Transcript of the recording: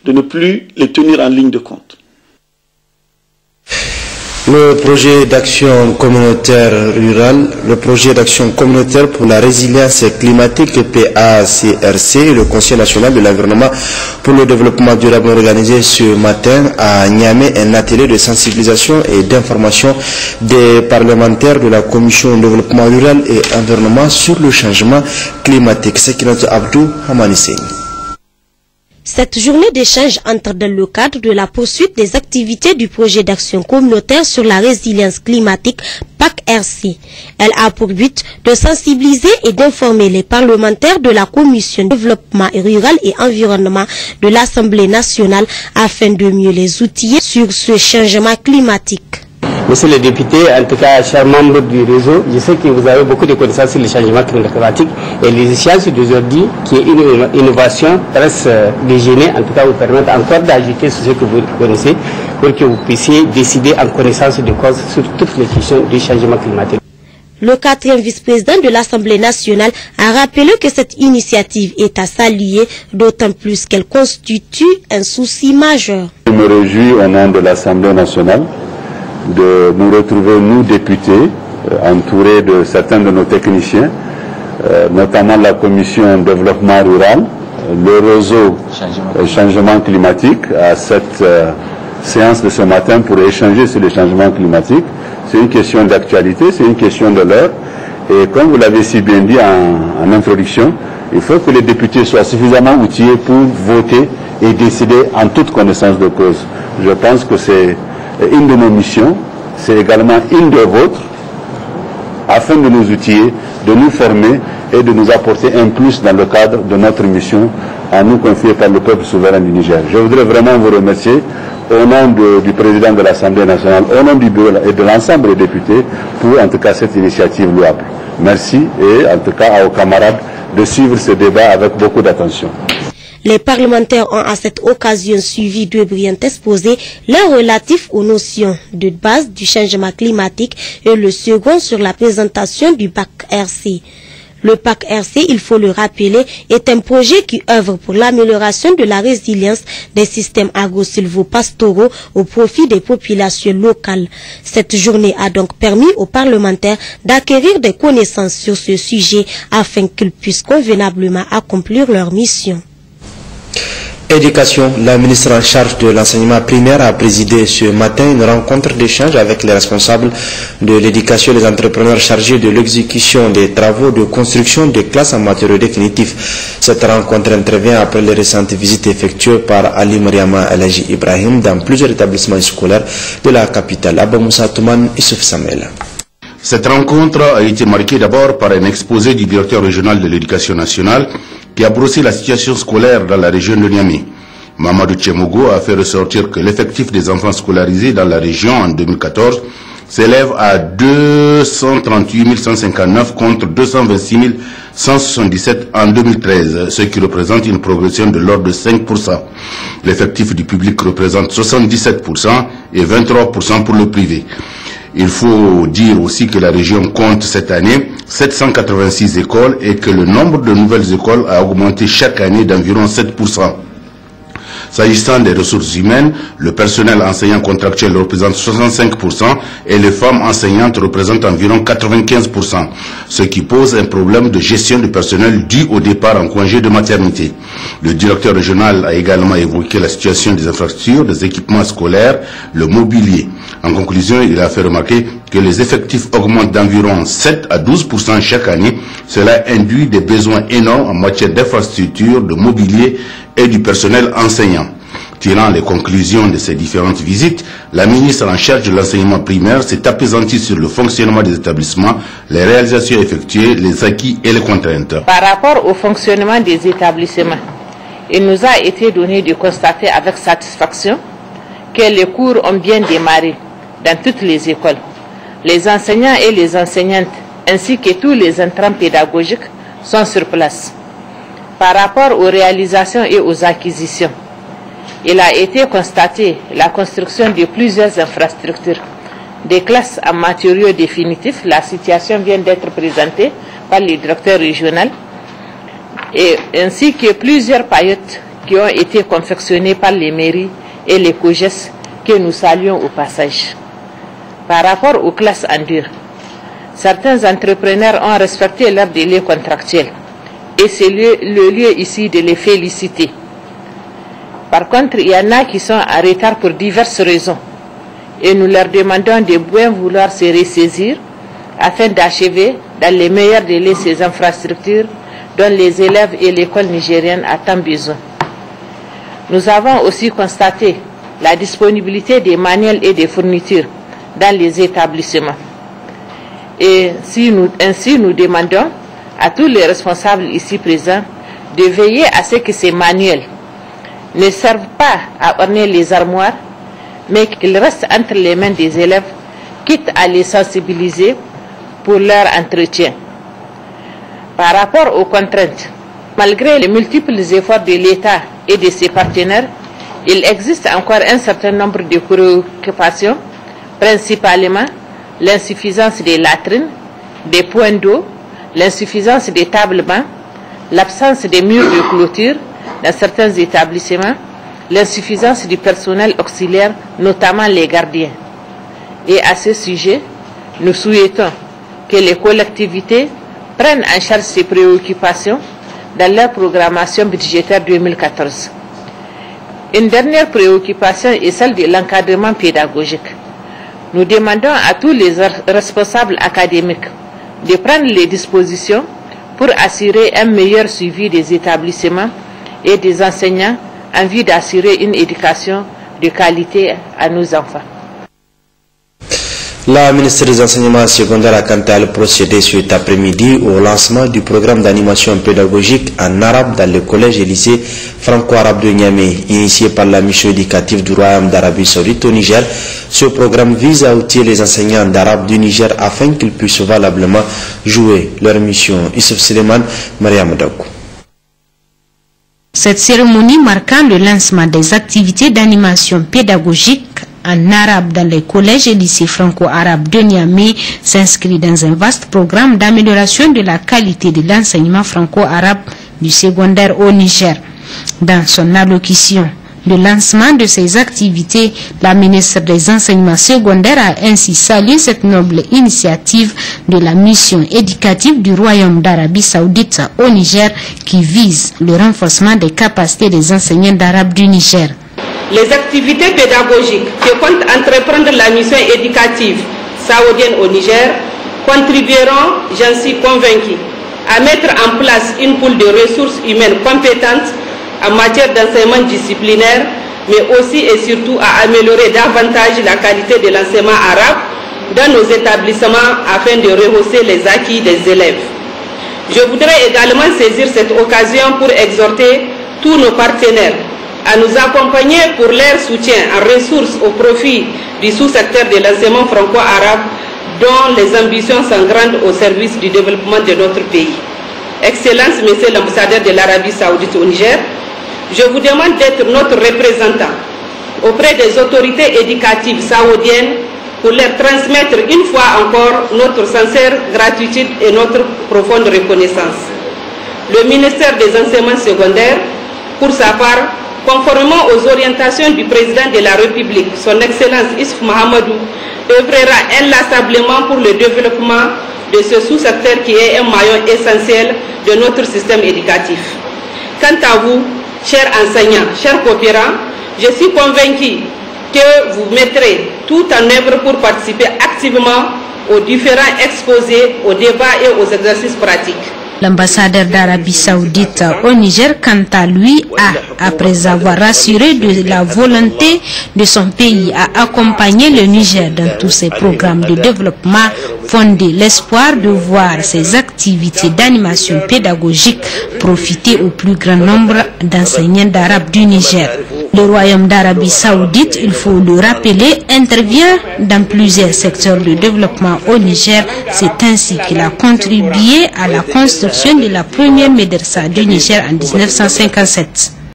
de ne plus les tenir en ligne de compte. Le projet d'action communautaire rurale, le projet d'action communautaire pour la résilience climatique PACRC et le Conseil national de l'environnement pour le développement durable ont organisé ce matin à Niamey un atelier de sensibilisation et d'information des parlementaires de la Commission développement rural et environnement sur le changement climatique. C'est Kinatu Abdou Hamanissé. Cette journée d'échange entre dans le cadre de la poursuite des activités du projet d'action communautaire sur la résilience climatique PACRC. Elle a pour but de sensibiliser et d'informer les parlementaires de la Commission développement rural et environnement de l'Assemblée nationale afin de mieux les outiller sur ce changement climatique. Monsieur le député, en tout cas, chers membres du réseau, je sais que vous avez beaucoup de connaissances sur le changement climatique et les échéances d'aujourd'hui, qui est une innovation, reste déjeunée, en tout cas, vous permettent encore d'ajouter sur ce que vous connaissez pour que vous puissiez décider en connaissance de cause sur toutes les questions du changement climatique. Le 4e vice-président de l'Assemblée nationale a rappelé que cette initiative est à saluer, d'autant plus qu'elle constitue un souci majeur. Je me réjouis au nom de l'Assemblée nationale de nous retrouver, nous députés, entourés de certains de nos techniciens, notamment la Commission développement rural, le réseau changement climatique, à cette séance de ce matin pour échanger sur les changements climatiques. C'est une question d'actualité, c'est une question de l'heure. Et comme vous l'avez si bien dit en introduction, il faut que les députés soient suffisamment outillés pour voter et décider en toute connaissance de cause. Je pense que c'est une de nos missions, c'est également une de vôtres, afin de nous outiller, de nous former et de nous apporter un plus dans le cadre de notre mission à nous confier par le peuple souverain du Niger. Je voudrais vraiment vous remercier au nom du président de l'Assemblée nationale, au nom du bureau et de l'ensemble des députés pour en tout cas cette initiative louable. Merci et en tout cas aux camarades de suivre ce débat avec beaucoup d'attention. Les parlementaires ont à cette occasion suivi deux brillants exposés, l'un relatif aux notions de base du changement climatique et le second sur la présentation du PACRC. Le PACRC, il faut le rappeler, est un projet qui œuvre pour l'amélioration de la résilience des systèmes agro-silvopastoraux au profit des populations locales. Cette journée a donc permis aux parlementaires d'acquérir des connaissances sur ce sujet afin qu'ils puissent convenablement accomplir leur mission. Éducation, la ministre en charge de l'enseignement primaire a présidé ce matin une rencontre d'échange avec les responsables de l'éducation et les entrepreneurs chargés de l'exécution des travaux de construction des classes en matériaux définitifs. Cette rencontre intervient après les récentes visites effectuées par Ali Mariama Elhaji Ibrahim dans plusieurs établissements scolaires de la capitale. Abba Moussa Touman, Issouf Samel. Cette rencontre a été marquée d'abord par un exposé du directeur régional de l'éducation nationale qui a brossé la situation scolaire dans la région de Niamey. Mamadou Tchemogo a fait ressortir que l'effectif des enfants scolarisés dans la région en 2014 s'élève à 238 159 contre 226 177 en 2013, ce qui représente une progression de l'ordre de 5%. L'effectif du public représente 77% et 23% pour le privé. Il faut dire aussi que la région compte cette année 786 écoles et que le nombre de nouvelles écoles a augmenté chaque année d'environ 7%. S'agissant des ressources humaines, le personnel enseignant contractuel représente 65% et les femmes enseignantes représentent environ 95%, ce qui pose un problème de gestion du personnel dû au départ en congé de maternité. Le directeur régional a également évoqué la situation des infrastructures, des équipements scolaires, le mobilier. En conclusion, il a fait remarquer que les effectifs augmentent d'environ 7 à 12% chaque année. Cela induit des besoins énormes en matière d'infrastructures, de mobilier et du personnel enseignant. Tirant les conclusions de ces différentes visites, la ministre en charge de l'enseignement primaire s'est appesantie sur le fonctionnement des établissements, les réalisations effectuées, les acquis et les contraintes. Par rapport au fonctionnement des établissements, il nous a été donné de constater avec satisfaction que les cours ont bien démarré dans toutes les écoles. Les enseignants et les enseignantes, ainsi que tous les intrants pédagogiques, sont sur place. Par rapport aux réalisations et aux acquisitions, il a été constaté la construction de plusieurs infrastructures, des classes en matériaux définitifs. La situation vient d'être présentée par le directeur régional, et ainsi que plusieurs paillotes qui ont été confectionnés par les mairies et les COGES que nous saluons au passage. Par rapport aux classes en dur, certains entrepreneurs ont respecté leur délai contractuel et c'est le lieu ici de les féliciter. Par contre, il y en a qui sont en retard pour diverses raisons et nous leur demandons de bien vouloir se ressaisir afin d'achever dans les meilleurs délais ces infrastructures dont les élèves et l'école nigérienne ont tant besoin. Nous avons aussi constaté la disponibilité des manuels et des fournitures dans les établissements. Et ainsi nous demandons à tous les responsables ici présents de veiller à ce que ces manuels ne servent pas à orner les armoires, mais qu'ils restent entre les mains des élèves, quitte à les sensibiliser pour leur entretien. Par rapport aux contraintes, malgré les multiples efforts de l'État et de ses partenaires, il existe encore un certain nombre de préoccupations, principalement l'insuffisance des latrines, des points d'eau, l'insuffisance des tables-bancs, l'absence des murs de clôture dans certains établissements, l'insuffisance du personnel auxiliaire, notamment les gardiens. Et à ce sujet, nous souhaitons que les collectivités prennent en charge ces préoccupations dans leur programmation budgétaire 2014. Une dernière préoccupation est celle de l'encadrement pédagogique. Nous demandons à tous les responsables académiques de prendre les dispositions pour assurer un meilleur suivi des établissements et des enseignants en vue d'assurer une éducation de qualité à nos enfants. La ministre des Enseignements secondaires a quant à elle procédé cet après-midi au lancement du programme d'animation pédagogique en arabe dans les collèges et lycées franco-arabes de Niamey. Initié par la mission éducative du Royaume d'Arabie Saoudite au Niger, ce programme vise à outiller les enseignants d'arabe du Niger afin qu'ils puissent valablement jouer leur mission. Youssouf Suleiman, Mariam Dakou. Cette cérémonie marquant le lancement des activités d'animation pédagogique en arabe dans les collèges et lycées franco-arabes de Niamey s'inscrit dans un vaste programme d'amélioration de la qualité de l'enseignement franco-arabe du secondaire au Niger. Dans son allocution de lancement de ces activités, la ministre des Enseignements secondaires a ainsi salué cette noble initiative de la mission éducative du Royaume d'Arabie Saoudite au Niger qui vise le renforcement des capacités des enseignants d'arabe du Niger. Les activités pédagogiques que compte entreprendre la mission éducative saoudienne au Niger contribueront, j'en suis convaincu, à mettre en place une pool de ressources humaines compétentes en matière d'enseignement disciplinaire, mais aussi et surtout à améliorer davantage la qualité de l'enseignement arabe dans nos établissements afin de rehausser les acquis des élèves. Je voudrais également saisir cette occasion pour exhorter tous nos partenaires à nous accompagner pour leur soutien en ressources au profit du sous-secteur de l'enseignement franco-arabe dont les ambitions sont grandes au service du développement de notre pays. Excellence, Monsieur l'ambassadeur de l'Arabie Saoudite au Niger, je vous demande d'être notre représentant auprès des autorités éducatives saoudiennes pour leur transmettre une fois encore notre sincère gratitude et notre profonde reconnaissance. Le ministère des Enseignements secondaires, pour sa part, conformément aux orientations du président de la République, son Excellence Issouf Mahamadou, œuvrera inlassablement pour le développement de ce sous-secteur qui est un maillon essentiel de notre système éducatif. Quant à vous, chers enseignants, chers coopérants, je suis convaincu que vous mettrez tout en œuvre pour participer activement aux différents exposés, aux débats et aux exercices pratiques. L'ambassadeur d'Arabie Saoudite au Niger, quant à lui, après avoir rassuré de la volonté de son pays à accompagner le Niger dans tous ses programmes de développement, fondé l'espoir de voir ces activités d'animation pédagogique profiter au plus grand nombre d'enseignants d'arabe du Niger. Le Royaume d'Arabie Saoudite, il faut le rappeler, intervient dans plusieurs secteurs de développement au Niger. C'est ainsi qu'il a contribué à la construction de la première médersa du Niger en 1957.